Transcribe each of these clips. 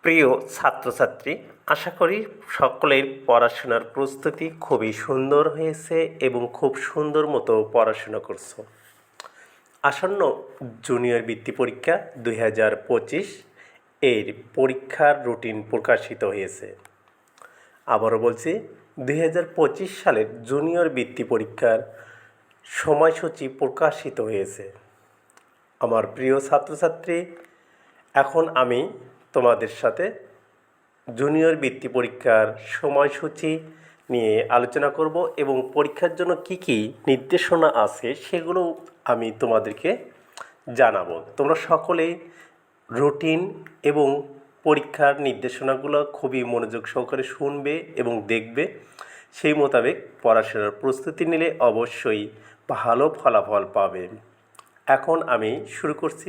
প্রিয় ছাত্রছাত্রী, আশা করি সকলের পড়াশোনার প্রস্তুতি খুবই সুন্দর হয়েছে এবং খুব সুন্দর মতো পড়াশোনা করছো। আসন্ন জুনিয়র বৃত্তি পরীক্ষা 2025 এর পরীক্ষার রুটিন প্রকাশিত হয়েছে। আবারও বলছি, 2025 সালের জুনিয়র বৃত্তি পরীক্ষার সময়সূচি প্রকাশিত হয়েছে। আমার প্রিয় ছাত্রছাত্রী, এখন আমি তোমাদের সাথে জুনিয়র বৃত্তি পরীক্ষার সময়সূচি নিয়ে আলোচনা করব এবং পরীক্ষার জন্য কি কি নির্দেশনা আছে সেগুলো আমি তোমাদেরকে জানাবো। তোমরা সকলেই রুটিন এবং পরীক্ষার নির্দেশনাগুলো খুবই মনোযোগ সহকারে শুনবে এবং দেখবে। সেই মোতাবেক পড়াশোনার প্রস্তুতি নিলে অবশ্যই ভালো ফলাফল পাবে। এখন আমি শুরু করছি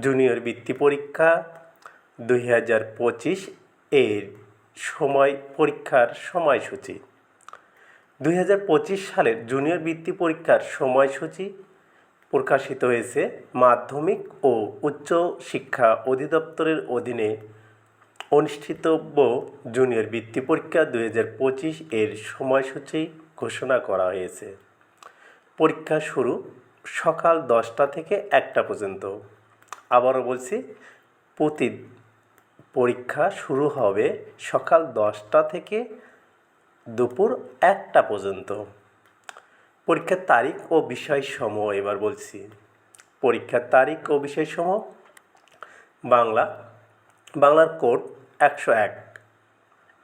জুনিয়র বৃত্তি পরীক্ষা 2025 এর পরীক্ষার সময়সূচি। 2025 সালের জুনিয়র বৃত্তি পরীক্ষার সময়সূচি প্রকাশিত হয়েছে মাধ্যমিক ও উচ্চ শিক্ষা অধিদপ্তরের অধীনে অনুষ্ঠিতব্য জুনিয়র বৃত্তি পরীক্ষা 2025 এর সময়সূচি ঘোষণা করা হয়েছে। পরীক্ষা শুরু সকাল 10টা থেকে 1টা পর্যন্ত। আবারও বলছি, পরীক্ষা শুরু হবে সকাল 10টা থেকে দুপুর 1টা পর্যন্ত। পরীক্ষার তারিখ ও বিষয়সমূহ এবার বলছি। পরীক্ষার তারিখ ও বিষয়সমূহ: বাংলার কোড 101।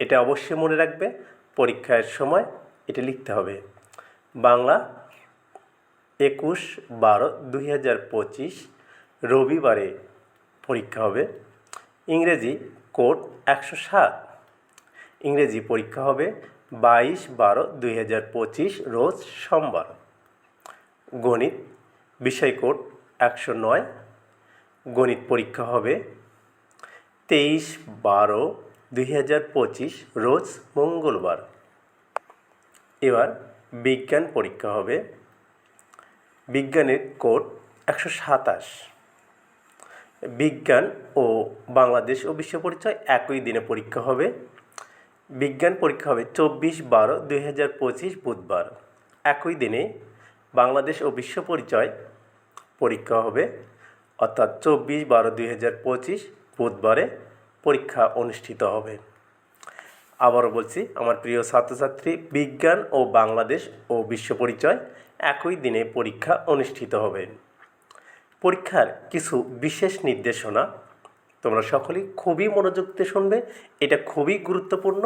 এটা অবশ্যই মনে রাখবে, পরীক্ষার সময় এটা লিখতে হবে। বাংলা 21/12/2025 রবিবারে পরীক্ষা হবে। ইংরেজি কোড 107। ইংরেজি পরীক্ষা হবে 22/12/2025 রোজ সোমবার। গণিত বিষয় কোড 109। গণিত পরীক্ষা হবে 23/12/2025 রোজ মঙ্গলবার। এবার বিজ্ঞান পরীক্ষা হবে। বিজ্ঞানের কোড 127। বিজ্ঞান ও বাংলাদেশ ও বিশ্ব পরিচয় একই দিনে পরীক্ষা হবে। বিজ্ঞান পরীক্ষা হবে 24/12/2025 বুধবার। একই দিনে বাংলাদেশ ও বিশ্ব পরিচয় পরীক্ষা হবে, অর্থাৎ 24/12/2025 বুধবারে পরীক্ষা অনুষ্ঠিত হবে। আবারও বলছি, আমার প্রিয় ছাত্রছাত্রী, বিজ্ঞান ও বাংলাদেশ ও বিশ্ব পরিচয় একই দিনে পরীক্ষা অনুষ্ঠিত হবে। পরীক্ষার কিছু বিশেষ নির্দেশনা তোমরা সকলেই খুবই মনোযোগ দিয়ে শুনবে। এটা খুবই গুরুত্বপূর্ণ।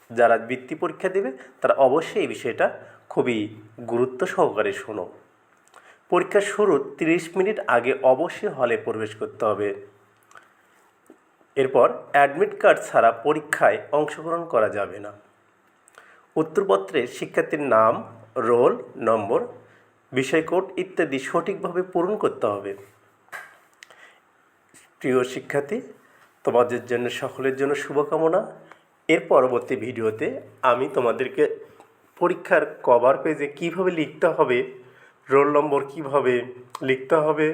যারা বৃত্তি পরীক্ষা দেবে তারা অবশ্যই এই বিষয়টা খুবই গুরুত্ব সহকারে শোনো। পরীক্ষার শুরুর 30 মিনিট আগে অবশ্যই হলে প্রবেশ করতে হবে। এরপর অ্যাডমিট কার্ড ছাড়া পরীক্ষায় অংশগ্রহণ করা যাবে না। উত্তরপত্রে শিক্ষার্থীর নাম, রোল নম্বর, বিষয় কোড ইত্যাদি সঠিকভাবে পূরণ করতে হবে। প্রিয় শিক্ষার্থী, তোমাদের জন্য সকলের জন্য শুভকামনা। এর পরবর্তী ভিডিওতে আমি তোমাদেরকে পরীক্ষার কভার পেজে কীভাবে লিখতে হবে, রোল নম্বর কীভাবে লিখতে হবে,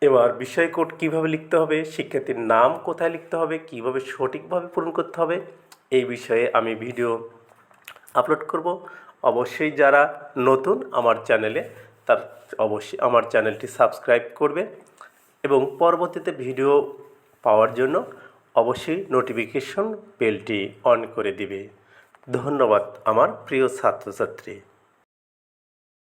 এবার বিষয় কোড কীভাবে লিখতে হবে, শিক্ষার্থীর নাম কোথায় লিখতে হবে, কীভাবে সঠিকভাবে পূরণ করতে হবে, এই বিষয়ে আমি ভিডিও আপলোড করব। অবশ্যই যারা নতুন আমার চ্যানেলে, তার অবশ্যই আমার চ্যানেলটি সাবস্ক্রাইব করবে এবং পরবর্তীতে ভিডিও পাওয়ার জন্য অবশ্যই নোটিফিকেশন বেলটি অন করে দিবে। ধন্যবাদ আমার প্রিয় ছাত্রছাত্রী।